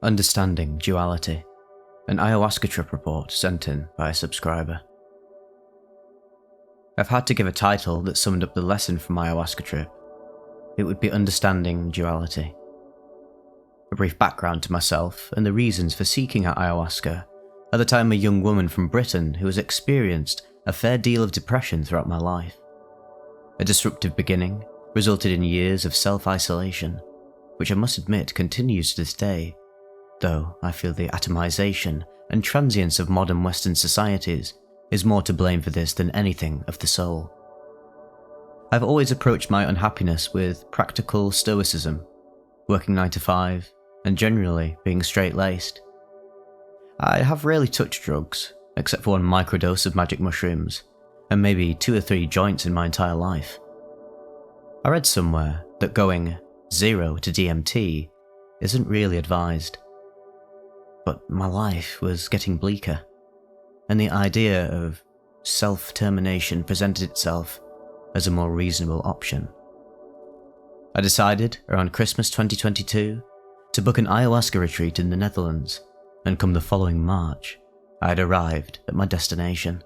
Understanding Duality, an ayahuasca trip report sent in by a subscriber. I've had to give a title that summed up the lesson from my ayahuasca trip. It would be Understanding Duality. A brief background to myself and the reasons for seeking out ayahuasca. At the time, a young woman from Britain who has experienced a fair deal of depression throughout my life. A disruptive beginning resulted in years of self-isolation, which I must admit continues to this day, though I feel the atomization and transience of modern Western societies is more to blame for this than anything of the soul. I've always approached my unhappiness with practical stoicism, working 9 to 5, and generally being straight-laced. I have rarely touched drugs, except for one microdose of magic mushrooms, and maybe 2 or 3 joints in my entire life. I read somewhere that going 0 to DMT isn't really advised. But my life was getting bleaker, and the idea of self-termination presented itself as a more reasonable option. I decided, around Christmas 2022, to book an ayahuasca retreat in the Netherlands, and come the following March, I had arrived at my destination.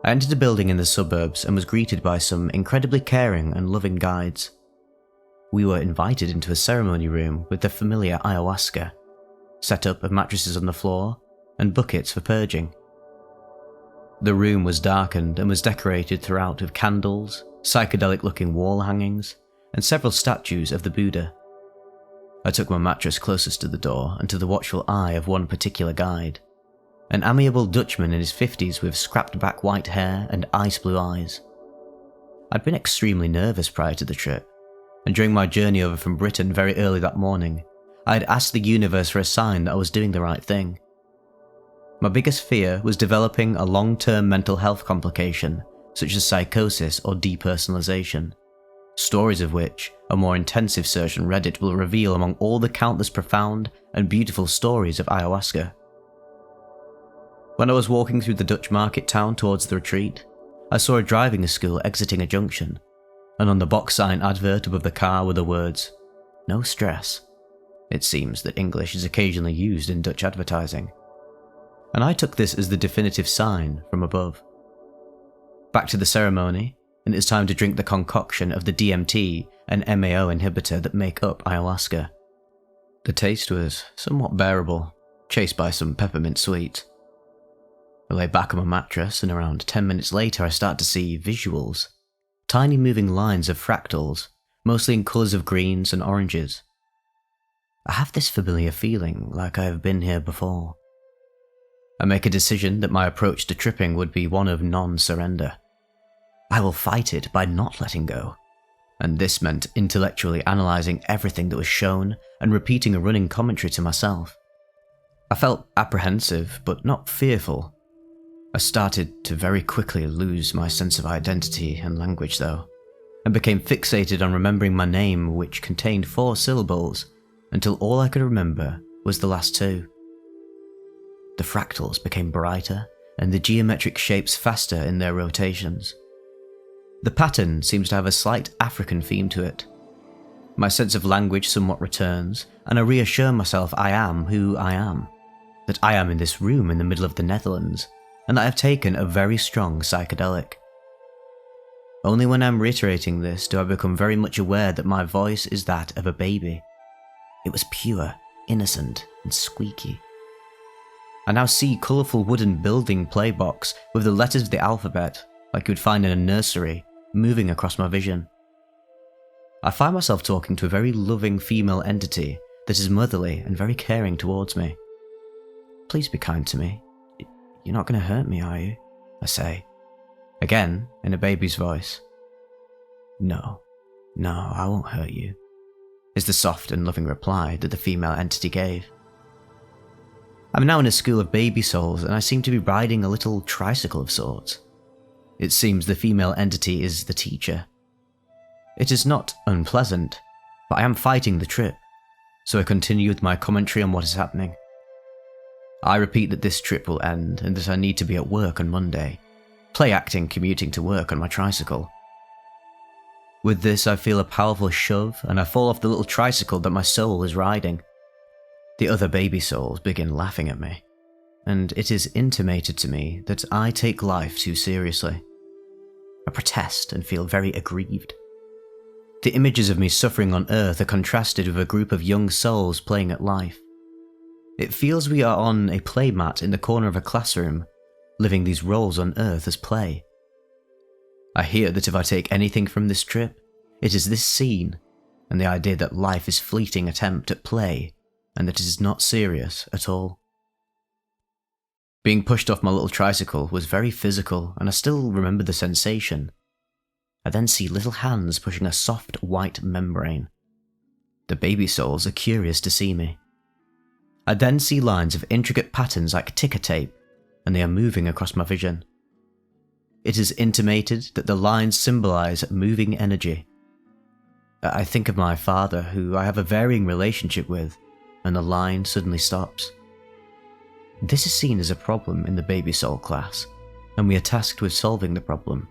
I entered a building in the suburbs and was greeted by some incredibly caring and loving guides. We were invited into a ceremony room with the familiar ayahuasca, setup of mattresses on the floor, and buckets for purging. The room was darkened and was decorated throughout with candles, psychedelic-looking wall hangings, and several statues of the Buddha. I took my mattress closest to the door and to the watchful eye of one particular guide, an amiable Dutchman in his 50s with scrapped-back white hair and ice-blue eyes. I'd been extremely nervous prior to the trip, and during my journey over from Britain very early that morning, I had asked the universe for a sign that I was doing the right thing. My biggest fear was developing a long-term mental health complication, such as psychosis or depersonalization, stories of which a more intensive search on Reddit will reveal among all the countless profound and beautiful stories of ayahuasca. When I was walking through the Dutch market town towards the retreat, I saw a driving school exiting a junction, and on the box sign advert above the car were the words, "No stress." It seems that English is occasionally used in Dutch advertising, and I took this as the definitive sign from above. Back to the ceremony, and it's time to drink the concoction of the DMT and MAO inhibitor that make up ayahuasca. The taste was somewhat bearable, chased by some peppermint sweet. I lay back on my mattress, and around 10 minutes later I start to see visuals, tiny moving lines of fractals, mostly in colours of greens and oranges. I have this familiar feeling like I have been here before. I make a decision that my approach to tripping would be one of non-surrender. I will fight it by not letting go, and this meant intellectually analysing everything that was shown and repeating a running commentary to myself. I felt apprehensive, but not fearful. I started to very quickly lose my sense of identity and language though, and became fixated on remembering my name, which contained 4 syllables, until all I could remember was the last 2. The fractals became brighter, and the geometric shapes faster in their rotations. The pattern seems to have a slight African theme to it. My sense of language somewhat returns, and I reassure myself I am who I am, that I am in this room in the middle of the Netherlands, and that I have taken a very strong psychedelic. Only when I'm reiterating this do I become very much aware that my voice is that of a baby. It was pure, innocent, and squeaky. I now see colourful wooden building playbox with the letters of the alphabet, like you would find in a nursery, moving across my vision. I find myself talking to a very loving female entity that is motherly and very caring towards me. "Please be kind to me. You're not going to hurt me, are you?" I say, again in a baby's voice. No, I won't hurt you," is the soft and loving reply that the female entity gave. I'm now in a school of baby souls, and I seem to be riding a little tricycle of sorts. It seems the female entity is the teacher. It is not unpleasant, but I am fighting the trip, so I continue with my commentary on what is happening. I repeat that this trip will end, and that I need to be at work on Monday, play acting commuting to work on my tricycle. With this, I feel a powerful shove, and I fall off the little tricycle that my soul is riding. The other baby souls begin laughing at me, and it is intimated to me that I take life too seriously. I protest and feel very aggrieved. The images of me suffering on Earth are contrasted with a group of young souls playing at life. It feels we are on a playmat in the corner of a classroom, living these roles on Earth as play. I hear that if I take anything from this trip, it is this scene, and the idea that life is a fleeting attempt at play, and that it is not serious at all. Being pushed off my little tricycle was very physical, and I still remember the sensation. I then see little hands pushing a soft white membrane. The baby souls are curious to see me. I then see lines of intricate patterns like ticker tape, and they are moving across my vision. It is intimated that the lines symbolize moving energy. I think of my father, who I have a varying relationship with, and the line suddenly stops. This is seen as a problem in the baby soul class, and we are tasked with solving the problem.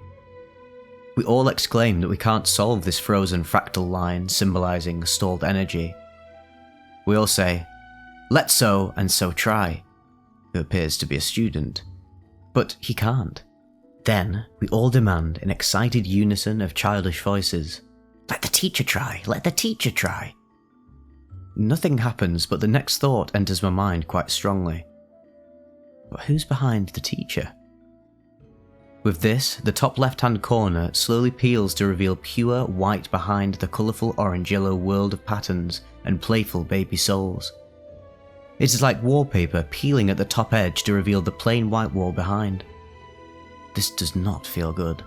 We all exclaim that we can't solve this frozen fractal line symbolizing stalled energy. We all say, "Let's so and so try," who appears to be a student, but he can't. Then we all demand in excited unison of childish voices, "Let the teacher try, let the teacher try." Nothing happens, but the next thought enters my mind quite strongly. But who's behind the teacher? With this, the top left-hand corner slowly peels to reveal pure white behind the colourful orange-yellow world of patterns and playful baby souls. It is like wallpaper peeling at the top edge to reveal the plain white wall behind. This does not feel good.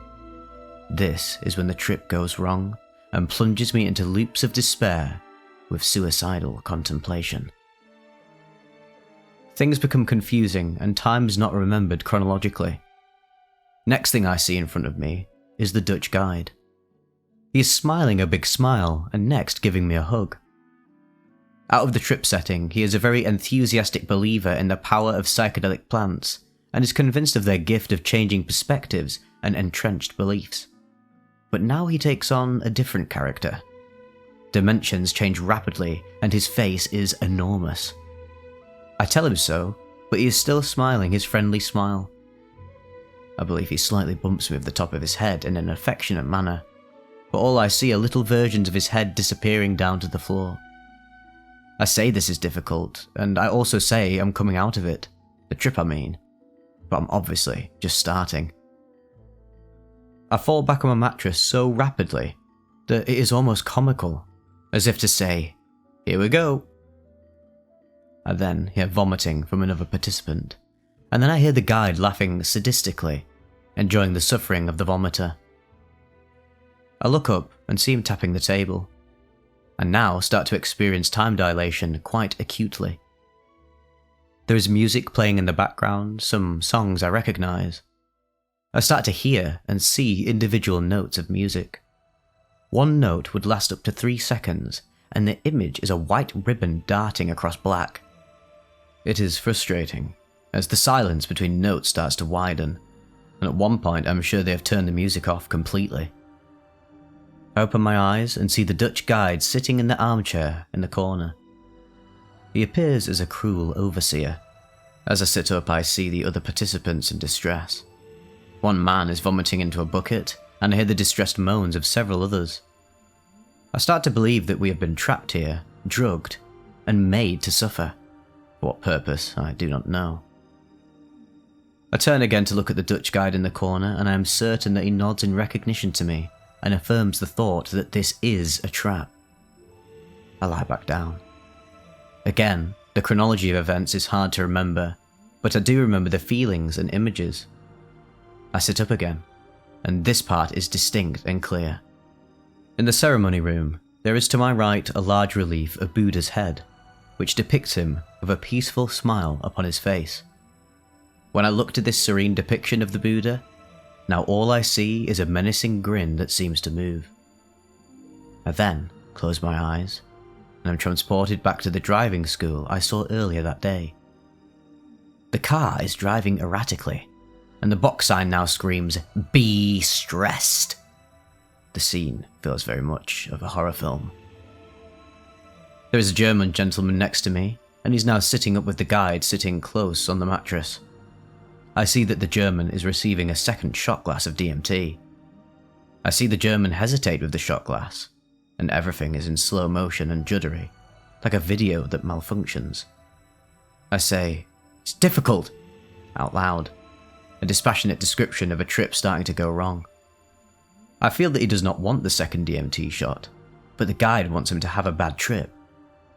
This is when the trip goes wrong and plunges me into loops of despair with suicidal contemplation. Things become confusing and time is not remembered chronologically. Next thing I see in front of me is the Dutch guide. He is smiling a big smile and next giving me a hug. Out of the trip setting, he is a very enthusiastic believer in the power of psychedelic plants and is convinced of their gift of changing perspectives and entrenched beliefs. But now he takes on a different character. Dimensions change rapidly and his face is enormous. I tell him so, but he is still smiling his friendly smile. I believe he slightly bumps me with the top of his head in an affectionate manner, but all I see are little versions of his head disappearing down to the floor. I say this is difficult, and I also say I'm coming out of it. The trip, I mean. But I'm obviously just starting. I fall back on my mattress so rapidly that it is almost comical, as if to say, "Here we go." I then hear vomiting from another participant, and then I hear the guide laughing sadistically, enjoying the suffering of the vomiter. I look up and see him tapping the table, and now start to experience time dilation quite acutely. There is music playing in the background, some songs I recognise. I start to hear and see individual notes of music. One note would last up to 3 seconds, and the image is a white ribbon darting across black. It is frustrating, as the silence between notes starts to widen, and at one point I'm sure they have turned the music off completely. I open my eyes and see the Dutch guide sitting in the armchair in the corner. He appears as a cruel overseer. As I sit up, I see the other participants in distress. One man is vomiting into a bucket, and I hear the distressed moans of several others. I start to believe that we have been trapped here, drugged, and made to suffer. For what purpose, I do not know. I turn again to look at the Dutch guide in the corner, and I am certain that he nods in recognition to me and affirms the thought that this is a trap. I lie back down. Again, the chronology of events is hard to remember, but I do remember the feelings and images. I sit up again, and this part is distinct and clear. In the ceremony room, there is to my right a large relief of Buddha's head, which depicts him with a peaceful smile upon his face. When I looked at this serene depiction of the Buddha, now all I see is a menacing grin that seems to move. I then close my eyes, and I'm transported back to the driving school I saw earlier that day. The car is driving erratically, and the box sign now screams, "Be stressed." The scene feels very much of a horror film. There is a German gentleman next to me, and he's now sitting up with the guide sitting close on the mattress. I see that the German is receiving a second shot glass of DMT. I see the German hesitate with the shot glass, and everything is in slow motion and juddery, like a video that malfunctions. I say, "It's difficult," out loud, a dispassionate description of a trip starting to go wrong. I feel that he does not want the second DMT shot, but the guide wants him to have a bad trip,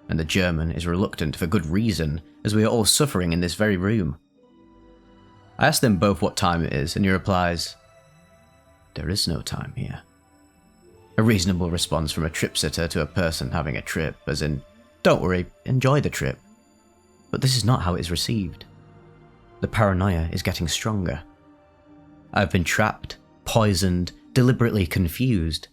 and the German is reluctant for good reason, as we are all suffering in this very room. I ask them both what time it is, and he replies, "There is no time here." A reasonable response from a trip sitter to a person having a trip, as in, "Don't worry, enjoy the trip." But this is not how it is received. The paranoia is getting stronger. I've been trapped, poisoned, deliberately confused,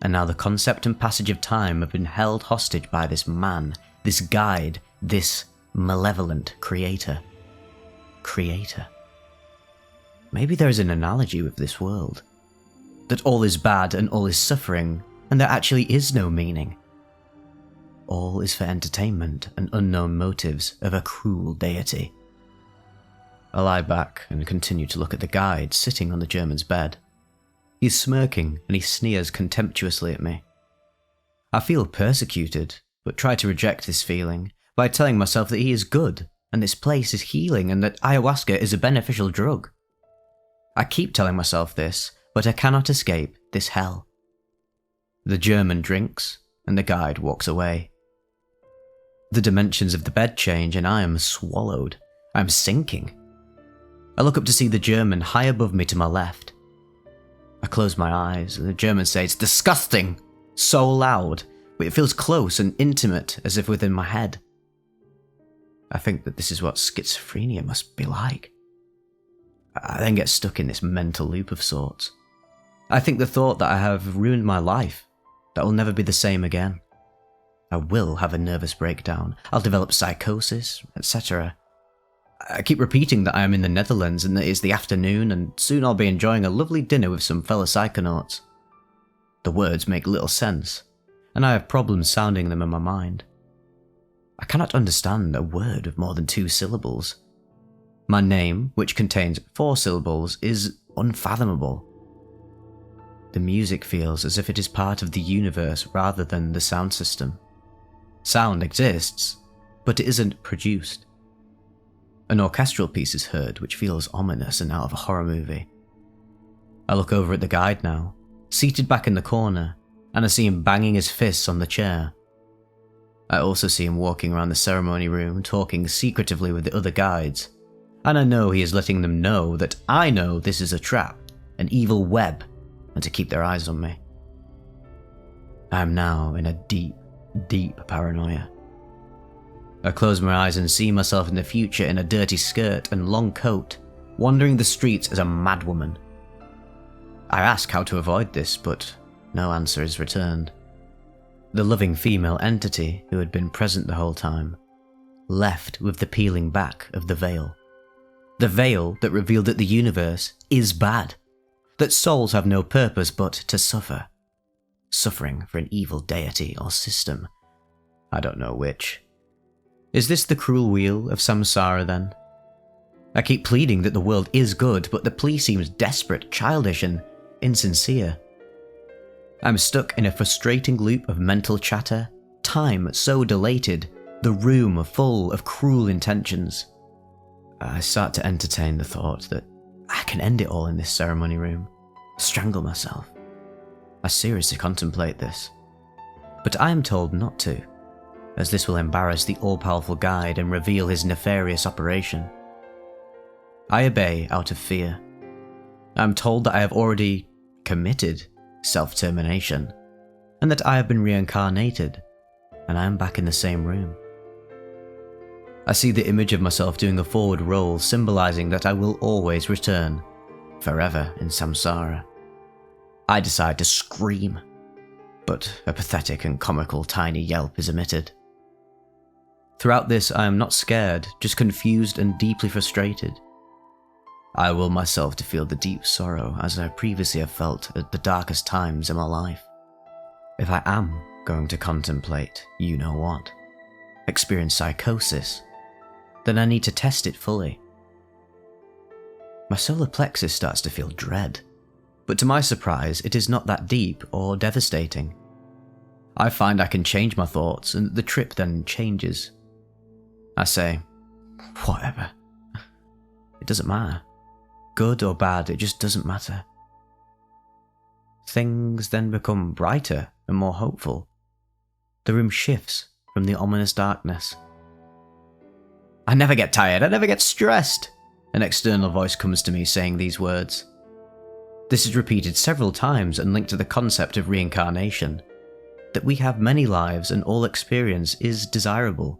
and now the concept and passage of time have been held hostage by this man, this guide, this malevolent creator. Creator. Maybe there is an analogy with this world. That all is bad and all is suffering, and there actually is no meaning. All is for entertainment and unknown motives of a cruel deity. I lie back and continue to look at the guide sitting on the German's bed. He's smirking and he sneers contemptuously at me. I feel persecuted, but try to reject this feeling by telling myself that he is good and this place is healing and that ayahuasca is a beneficial drug. I keep telling myself this, but I cannot escape this hell. The German drinks and the guide walks away. The dimensions of the bed change and I am swallowed. I am sinking. I look up to see the German high above me to my left. I close my eyes and the German says, "It's disgusting!" So loud, but it feels close and intimate as if within my head. I think that this is what schizophrenia must be like. I then get stuck in this mental loop of sorts. I think the thought that I have ruined my life, that will never be the same again. I will have a nervous breakdown, I'll develop psychosis, etc. I keep repeating that I am in the Netherlands and that it's the afternoon and soon I'll be enjoying a lovely dinner with some fellow psychonauts. The words make little sense, and I have problems sounding them in my mind. I cannot understand a word of more than 2 syllables. My name, which contains 4 syllables, is unfathomable. The music feels as if it is part of the universe rather than the sound system. Sound exists, but it isn't produced. An orchestral piece is heard which feels ominous and out of a horror movie. I look over at the guide now, seated back in the corner, and I see him banging his fists on the chair. I also see him walking around the ceremony room talking secretively with the other guides, and I know he is letting them know that I know this is a trap, an evil web, and to keep their eyes on me. I am now in a deep, deep paranoia. I close my eyes and see myself in the future in a dirty skirt and long coat, wandering the streets as a madwoman. I ask how to avoid this, but no answer is returned. The loving female entity who had been present the whole time, left with the peeling back of the veil. The veil that revealed that the universe is bad, that souls have no purpose but to suffer. Suffering for an evil deity or system. I don't know which. Is this the cruel wheel of samsara then? I keep pleading that the world is good, but the plea seems desperate, childish, and insincere. I'm stuck in a frustrating loop of mental chatter, time so dilated, the room full of cruel intentions. I start to entertain the thought that I can end it all in this ceremony room, strangle myself. I seriously contemplate this, but I am told not to, as this will embarrass the all-powerful guide and reveal his nefarious operation. I obey out of fear. I am told that I have already committed self-termination, and that I have been reincarnated, and I am back in the same room. I see the image of myself doing a forward roll, symbolizing that I will always return, forever in samsara. I decide to scream, but a pathetic and comical tiny yelp is emitted. Throughout this, I am not scared, just confused and deeply frustrated. I will myself to feel the deep sorrow as I previously have felt at the darkest times in my life. If I am going to contemplate you know what, experience psychosis, then I need to test it fully. My solar plexus starts to feel dread, but to my surprise, it is not that deep or devastating. I find I can change my thoughts, and the trip then changes. I say, whatever. It doesn't matter. Good or bad, it just doesn't matter. Things then become brighter and more hopeful. The room shifts from the ominous darkness. I never get tired, I never get stressed. An external voice comes to me saying these words. This is repeated several times and linked to the concept of reincarnation, that we have many lives and all experience is desirable.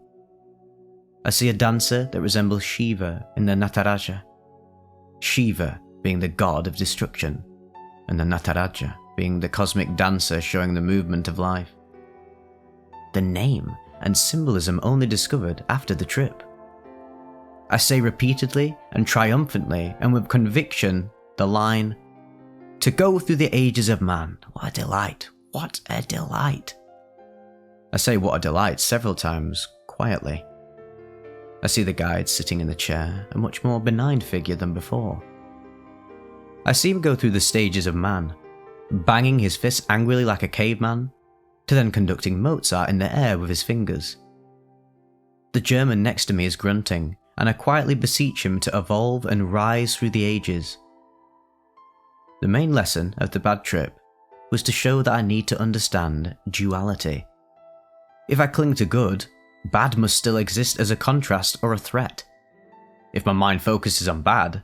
I see a dancer that resembles Shiva in the Nataraja. Shiva being the god of destruction, and the Nataraja being the cosmic dancer showing the movement of life. The name and symbolism only discovered after the trip. I say repeatedly and triumphantly and with conviction the line, "To go through the ages of man, what a delight, what a delight." I say what a delight several times, quietly. I see the guide sitting in the chair, a much more benign figure than before. I see him go through the stages of man, banging his fists angrily like a caveman, to then conducting Mozart in the air with his fingers. The German next to me is grunting, and I quietly beseech him to evolve and rise through the ages. The main lesson of the bad trip was to show that I need to understand duality. If I cling to good, bad must still exist as a contrast or a threat. If my mind focuses on bad,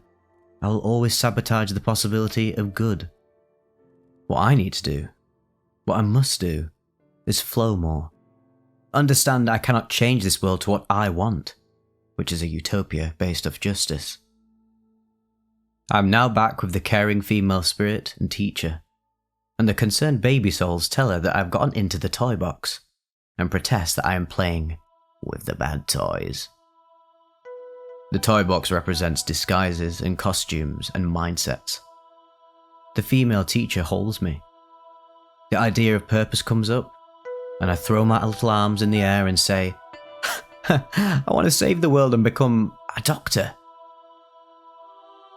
I will always sabotage the possibility of good. What I need to do, what I must do, is flow more. Understand I cannot change this world to what I want, which is a utopia based off justice. I am now back with the caring female spirit and teacher, and the concerned baby souls tell her that I have gotten into the toy box, and protest that I am playing with the bad toys. The toy box represents disguises and costumes and mindsets. The female teacher holds me. The idea of purpose comes up, and I throw my little arms in the air and say, I want to save the world and become a doctor.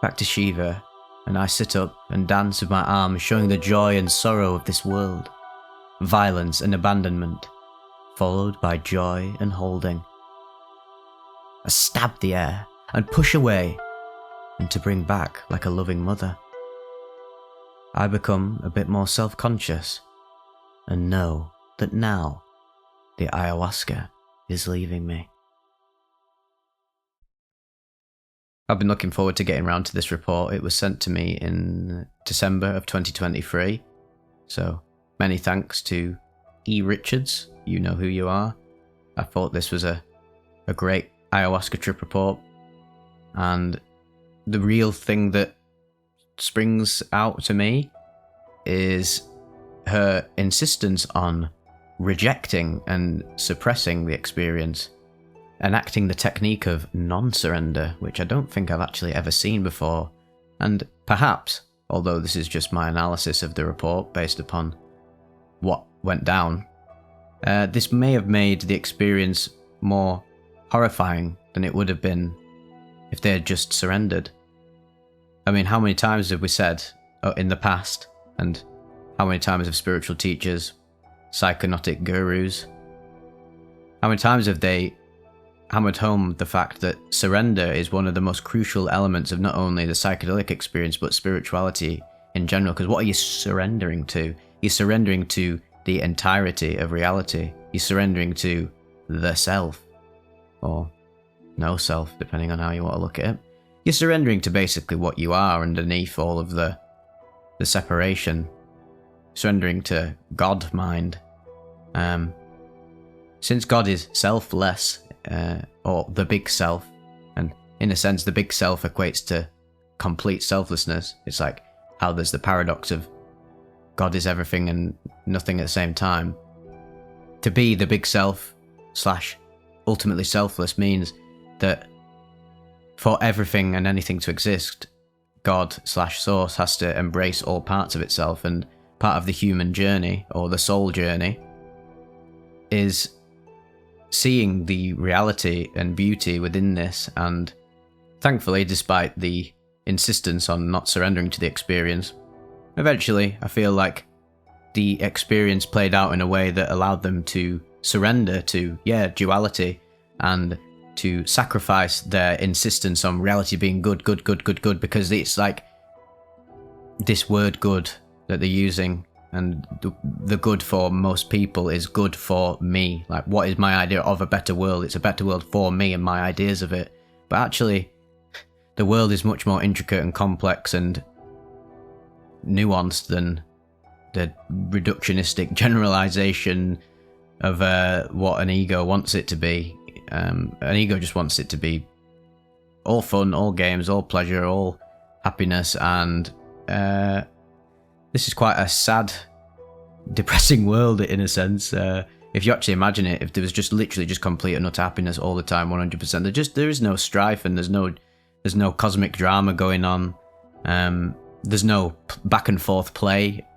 Back to Shiva, and I sit up and dance with my arms showing the joy and sorrow of this world, violence and abandonment, followed by joy and holding. I stab the air and push away, and to bring back like a loving mother. I become a bit more self-conscious, and know that now the ayahuasca is leaving me. I've been looking forward to getting around to this report. It was sent to me in December of 2023, so many thanks to E. Richards, you know who you are. I thought this was a great ayahuasca trip report, and the real thing that springs out to me is her insistence on rejecting and suppressing the experience, enacting the technique of non-surrender, which I don't think I've actually ever seen before, and perhaps, although this is just my analysis of the report based upon what went down, this may have made the experience more horrifying than it would have been if they had just surrendered. I mean, how many times have we said in the past, and how many times have spiritual teachers, psychonautic gurus, how many times have they hammered home the fact that surrender is one of the most crucial elements of not only the psychedelic experience but spirituality in general? Because what are you surrendering to? You're surrendering to the entirety of reality. You're surrendering to the self, or no self, depending on how you want to look at it. You're surrendering to basically what you are underneath all of the separation. Surrendering to God mind. Since God is selfless, or the big self, and in a sense the big self equates to complete selflessness, it's like how there's the paradox of God is everything and nothing at the same time. To be the big self / ultimately selfless means that for everything and anything to exist, God / source has to embrace all parts of itself, and part of the human journey, or the soul journey, is seeing the reality and beauty within this, and thankfully, despite the insistence on not surrendering to the experience, eventually I feel like the experience played out in a way that allowed them to surrender to, duality, and to sacrifice their insistence on reality being good, because it's like this word good that they're using, and the good for most people is good for me. Like, what is my idea of a better world? It's a better world for me and my ideas of it. But actually, the world is much more intricate and complex and nuanced than the reductionistic generalization of what an ego wants it to be. An ego just wants it to be all fun, all games, all pleasure, all happiness, and this is quite a sad, depressing world in a sense. If you actually imagine it, if there was just literally just complete and utter happiness all the time, 100%, there is no strife, and there's no cosmic drama going on. There's no back and forth play.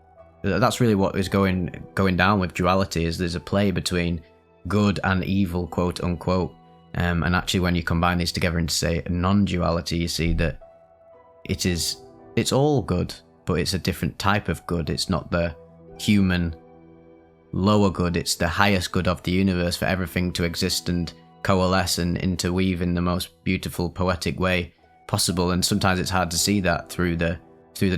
That's really what is going down with duality. Is there's a play between good and evil, quote unquote. And actually, when you combine these together into say non-duality, you see that it's all good, but it's a different type of good. It's not the human lower good, it's the highest good of the universe, for everything to exist and coalesce and interweave in the most beautiful, poetic way possible. And sometimes it's hard to see that through the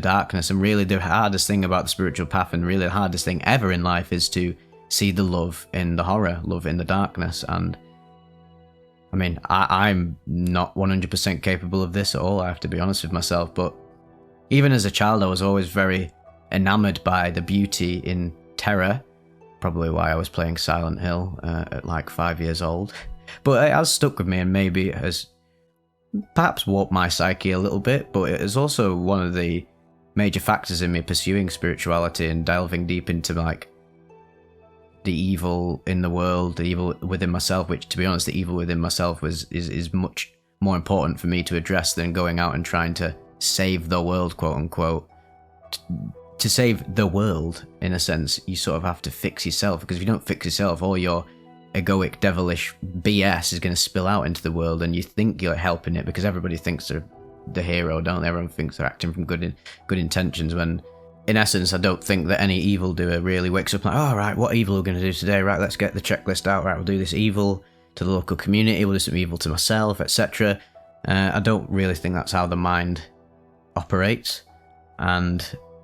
darkness. And really the hardest thing about the spiritual path, and really the hardest thing ever in life, is to see the love in the horror, love in the darkness. And I mean, I'm not 100% capable of this at all, I have to be honest with myself, but even as a child I was always very enamoured by the beauty in terror, probably why I was playing Silent Hill at like 5 years old. But it has stuck with me, and maybe it has perhaps warped my psyche a little bit, but it is also one of the major factors in me pursuing spirituality and delving deep into like the evil in the world, the evil within myself, which, to be honest, the evil within myself is much more important for me to address than going out and trying to save the world, quote unquote. To save the world, in a sense, you sort of have to fix yourself, because if you don't fix yourself, all your egoic, devilish BS is going to spill out into the world, and you think you're helping it because everybody thinks they're the hero, don't they? Everyone thinks they're acting from good intentions, when in essence I don't think that any evildoer really wakes up like, oh right, what evil are we going to do today? Right, let's get the checklist out. Right, we'll do this evil to the local community, we'll do some evil to myself, etc. I don't really think that's how the mind operates. And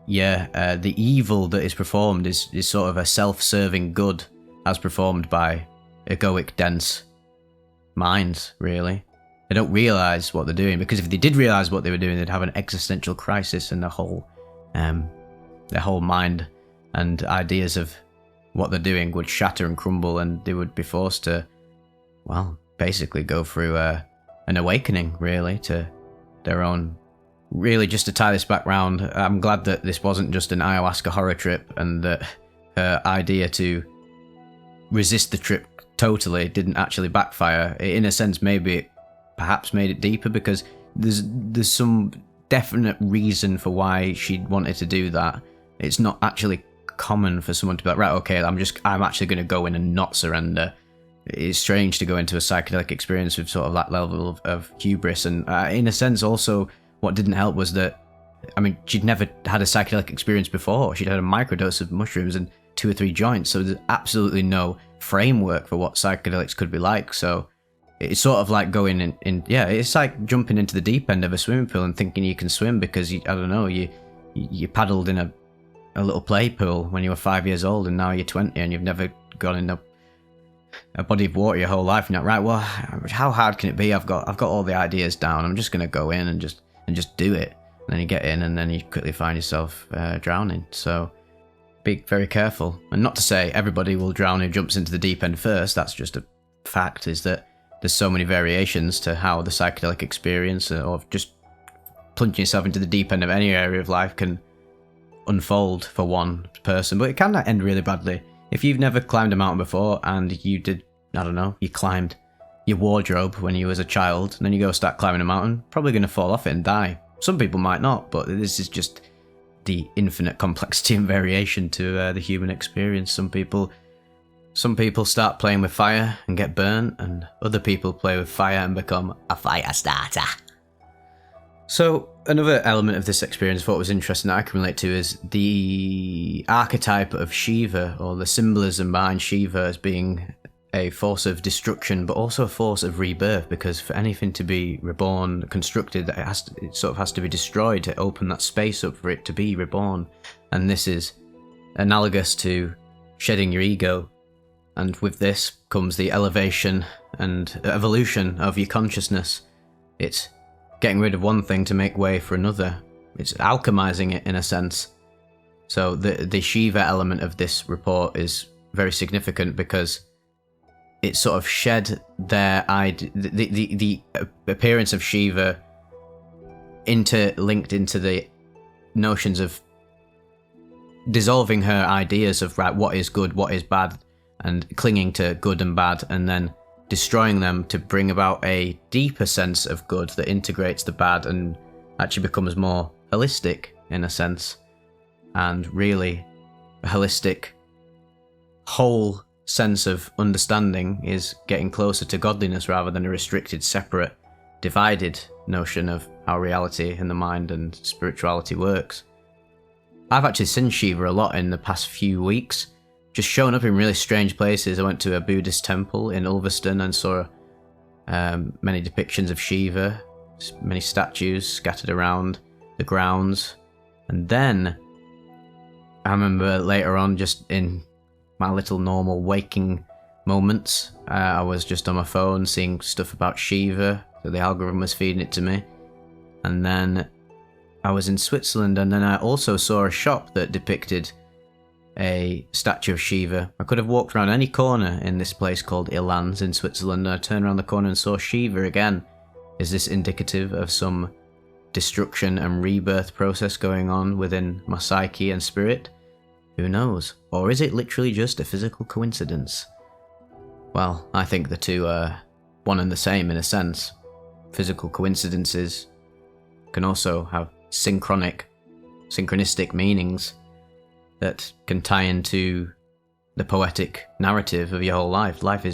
the evil that is performed is sort of a self-serving good as performed by egoic, dense minds, really. They don't realise what they're doing, because if they did realise what they were doing, they'd have an existential crisis, and their whole mind and ideas of what they're doing would shatter and crumble, and they would be forced to, well, basically go through an awakening, really, to their own. Really, just to tie this back round, I'm glad that this wasn't just an ayahuasca horror trip, and that her idea to resist the trip totally didn't actually backfire. In a sense, maybe it perhaps made it deeper, because there's some definite reason for why she wanted to do that. It's not actually common for someone to be like, right, okay, I'm actually going to go in and not surrender. It's strange to go into a psychedelic experience with sort of that level of hubris. And in a sense, also, what didn't help was that, I mean, she'd never had a psychedelic experience before. She'd had a microdose of mushrooms and 2 or 3 joints, so there's absolutely no framework for what psychedelics could be like. So it's sort of like going in it's like jumping into the deep end of a swimming pool and thinking you can swim because you paddled in a little play pool when you were 5 years old, and now you're 20 and you've never gone in a body of water your whole life. And you're like, right, well, how hard can it be? I've got all the ideas down. I'm just going to go in and just do it. And then you get in, and then you quickly find yourself drowning. So be very careful. And not to say everybody will drown who jumps into the deep end first. That's just a fact, is that there's so many variations to how the psychedelic experience, or just plunging yourself into the deep end of any area of life, can unfold for one person. But it can end really badly. If you've never climbed a mountain before, and you did, I don't know, you climbed your wardrobe when you was a child, and then you go start climbing a mountain, probably going to fall off it and die. Some people might not, but this is just the infinite complexity and variation to the human experience. Some Some people start playing with fire and get burnt, and other people play with fire and become a fire starter. So, another element of this experience I thought was interesting that I can relate to is the archetype of Shiva, or the symbolism behind Shiva as being a force of destruction, but also a force of rebirth, because for anything to be reborn, constructed, it sort of has to be destroyed to open that space up for it to be reborn. And this is analogous to shedding your ego. And with this comes the elevation and evolution of your consciousness. It's getting rid of one thing to make way for another. It's alchemizing it in a sense. So the Shiva element of this report is very significant because it sort of shed their the appearance of Shiva interlinked into the notions of dissolving her ideas of right, what is good, what is bad, and clinging to good and bad, and then destroying them to bring about a deeper sense of good that integrates the bad and actually becomes more holistic in a sense. And really, a holistic, whole sense of understanding is getting closer to godliness rather than a restricted, separate, divided notion of how reality and the mind and spirituality works. I've actually seen Shiva a lot in the past few weeks, just showing up in really strange places. I went to a Buddhist temple in Ulverston and saw many depictions of Shiva, many statues scattered around the grounds. And then I remember later on, just in my little normal waking moments, I was just on my phone seeing stuff about Shiva, so the algorithm was feeding it to me. And then I was in Switzerland, and then I also saw a shop that depicted a statue of Shiva. I could have walked around any corner in this place called Ilans in Switzerland, and I turned around the corner and saw Shiva again. Is this indicative of some destruction and rebirth process going on within my psyche and spirit? Who knows? Or is it literally just a physical coincidence? Well, I think the two are one and the same in a sense. Physical coincidences can also have synchronistic meanings that can tie into the poetic narrative of your whole life. Life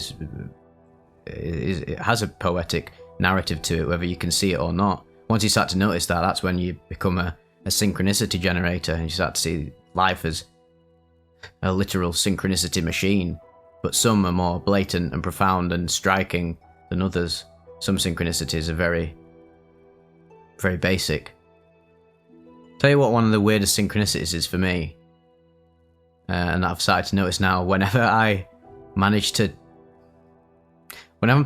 it has a poetic narrative to it, whether you can see it or not. Once you start to notice that, that's when you become a synchronicity generator, and you start to see life as a literal synchronicity machine. But some are more blatant and profound and striking than others. Some synchronicities are very, very basic. Tell you what one of the weirdest synchronicities is for me, and I've started to notice now, whenever I'm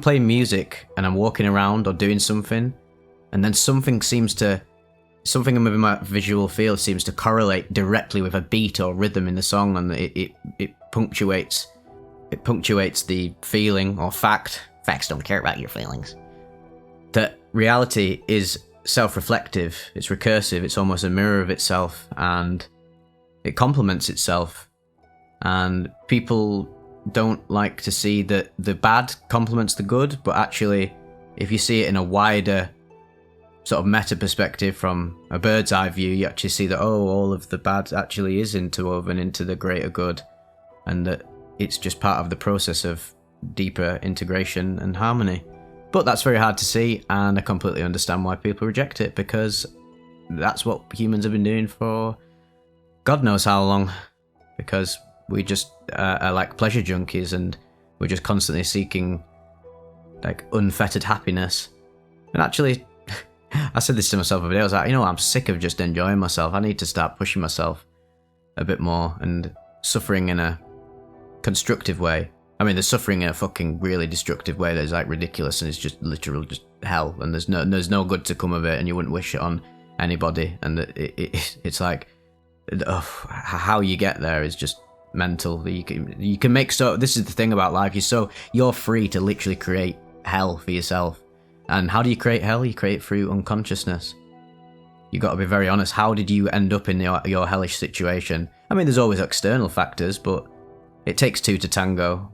playing music and I'm walking around or doing something, and then something within my visual field seems to correlate directly with a beat or rhythm in the song, and it punctuates the feeling or fact. Facts don't care about your feelings. That reality is self-reflective, it's recursive, it's almost a mirror of itself, and it complements itself. And people don't like to see that the bad complements the good, but actually, if you see it in a wider sort of meta perspective from a bird's eye view, you actually see that, all of the bad actually is interwoven into the greater good, and that it's just part of the process of deeper integration and harmony. But that's very hard to see, and I completely understand why people reject it, because that's what humans have been doing for God knows how long. Because we just are like pleasure junkies, and we're just constantly seeking like unfettered happiness. And actually, I said this to myself the other day, I was like, I'm sick of just enjoying myself. I need to start pushing myself a bit more and suffering in a constructive way. I mean, there's suffering in a fucking really destructive way that is like ridiculous, and it's just literal just hell, and there's no good to come of it, and you wouldn't wish it on anybody. And it's like, how you get there is just mental. You can make so. This is the thing about life. You're free to literally create hell for yourself. And how do you create hell? You create it through unconsciousness. You got to be very honest. How did you end up in your hellish situation? I mean, there's always external factors, but it takes two to tango.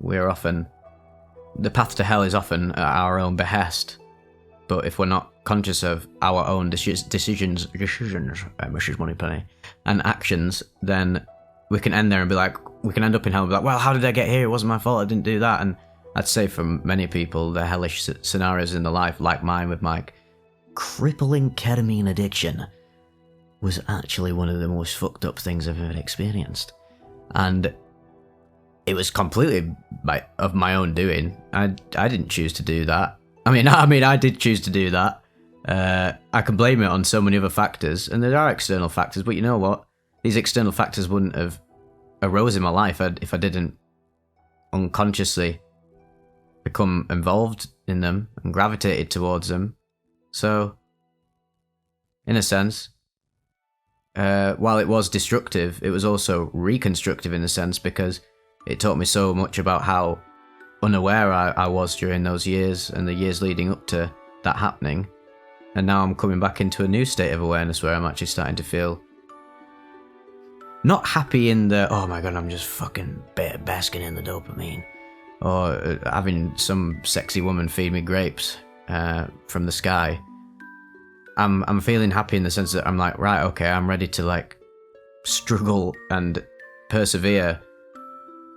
The path to hell is often at our own behest. But if we're not conscious of our own decisions, Mrs. Moneypenny, and actions, then we can end there and be like, we can end up in hell and be like, well, how did I get here? It wasn't my fault, I didn't do that. And I'd say for many people, the hellish scenarios in their life, like mine with my crippling ketamine addiction, was actually one of the most fucked up things I've ever experienced. And it was completely of my own doing. I didn't choose to do that. I mean, I did choose to do that. I can blame it on so many other factors, and there are external factors, but you know what? These external factors wouldn't have arose in my life if I didn't unconsciously become involved in them and gravitated towards them. So, in a sense, while it was destructive, it was also reconstructive in a sense, because it taught me so much about how unaware I was during those years and the years leading up to that happening. And now I'm coming back into a new state of awareness where I'm actually starting to feel not happy in the, oh my god, I'm just fucking basking in the dopamine, or having some sexy woman feed me grapes from the sky. I'm feeling happy in the sense that I'm like, right, okay, I'm ready to like struggle and persevere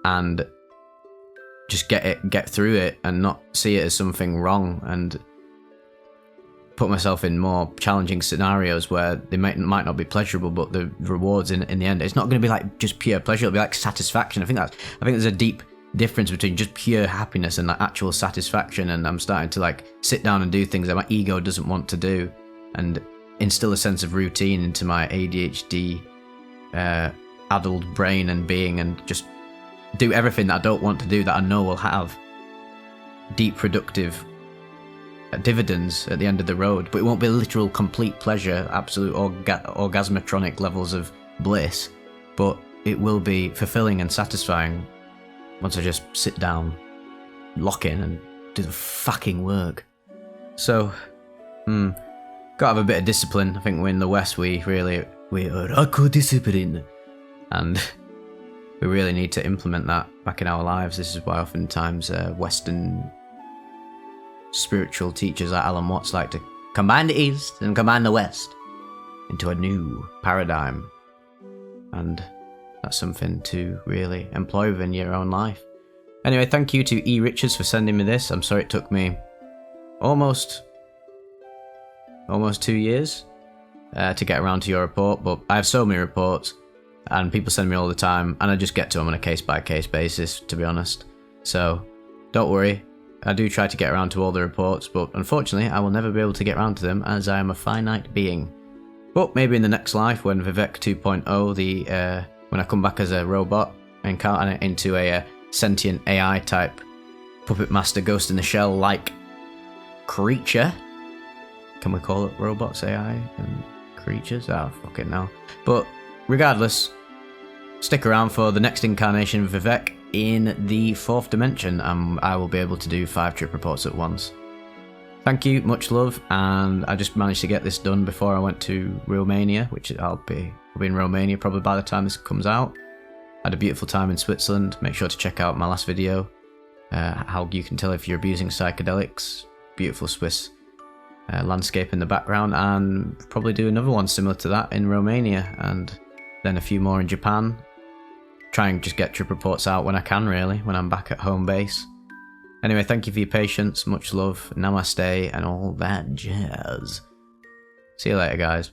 and just get through it and not see it as something wrong, and put myself in more challenging scenarios where they might not be pleasurable, but the rewards in the end, it's not going to be like just pure pleasure, it'll be like satisfaction. I think there's a deep difference between just pure happiness and like actual satisfaction, and I'm starting to like sit down and do things that my ego doesn't want to do, and instill a sense of routine into my ADHD addled brain and being, and just do everything that I don't want to do that I know will have deep productive dividends at the end of the road, but it won't be literal complete pleasure, absolute orgasmatronic levels of bliss, but it will be fulfilling and satisfying once I just sit down, lock in, and do the fucking work. So, gotta have a bit of discipline. I think we're in the West, we are discipline, and we really need to implement that back in our lives. This is why oftentimes Western spiritual teachers like Alan Watts like to combine the East and combine the West into a new paradigm, and that's something to really employ within your own life. Anyway, thank you to E. Richards for sending me this. I'm sorry it took me almost 2 years to get around to your report, but I have so many reports and people send me all the time, and I just get to them on a case-by-case basis, to be honest. So don't worry, I do try to get around to all the reports, but unfortunately I will never be able to get around to them as I am a finite being. But maybe in the next life, when Vivec 2.0, when I come back as a robot and incarnate into a sentient AI type puppet master Ghost in the Shell like creature. Can we call it robots, AI and creatures? Oh, fuck it now. But regardless, stick around for the next incarnation of Vivec in the 4th dimension, and I will be able to do 5 trip reports at once. Thank you, much love, and I just managed to get this done before I went to Romania, which I'll be in Romania probably by the time this comes out. Had a beautiful time in Switzerland. Make sure to check out my last video, how you can tell if you're abusing psychedelics. Beautiful Swiss landscape in the background, and probably do another one similar to that in Romania, and then a few more in Japan. Try and just get trip reports out when I can, really, when I'm back at home base. Anyway, thank you for your patience, much love, namaste, and all that jazz. See you later, guys.